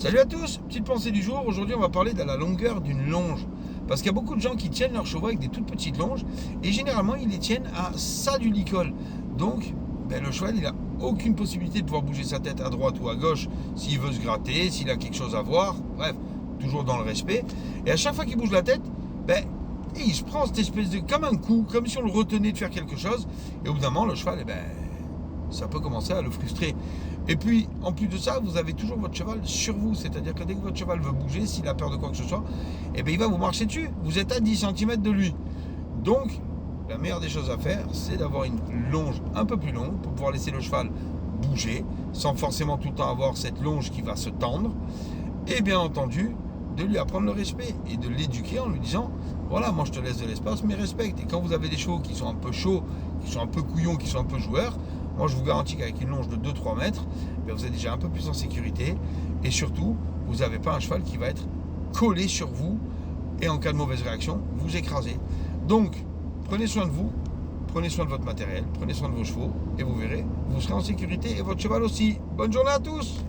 Salut à tous, petite pensée du jour. Aujourd'hui, on va parler de la longueur d'une longe. Parce qu'il y a beaucoup de gens qui tiennent leurs chevaux avec des toutes petites longes et généralement, ils les tiennent à ça du licol. Donc, le cheval, il n'a aucune possibilité de pouvoir bouger sa tête à droite ou à gauche s'il veut se gratter, s'il a quelque chose à voir. Bref, toujours dans le respect. Et à chaque fois qu'il bouge la tête, il se prend cette espèce de. Comme un coup, comme si on le retenait de faire quelque chose. Et au bout d'un moment, le cheval, ça peut commencer à le frustrer. Et puis, en plus de ça, vous avez toujours votre cheval sur vous. C'est-à-dire que dès que votre cheval veut bouger, s'il a peur de quoi que ce soit, il va vous marcher dessus. Vous êtes à 10 cm de lui. Donc, la meilleure des choses à faire, c'est d'avoir une longe un peu plus longue pour pouvoir laisser le cheval bouger, sans forcément tout le temps avoir cette longe qui va se tendre. Et bien entendu, de lui apprendre le respect et de l'éduquer en lui disant, voilà, moi je te laisse de l'espace, mais respecte. Et quand vous avez des chevaux qui sont un peu chauds, qui sont un peu couillons, qui sont un peu joueurs, moi je vous garantis qu'avec une longe de 2-3 mètres, vous êtes déjà un peu plus en sécurité. Et surtout, vous n'avez pas un cheval qui va être collé sur vous et en cas de mauvaise réaction, vous écraser. Donc, prenez soin de vous, prenez soin de votre matériel, prenez soin de vos chevaux et vous verrez, vous serez en sécurité et votre cheval aussi. Bonne journée à tous!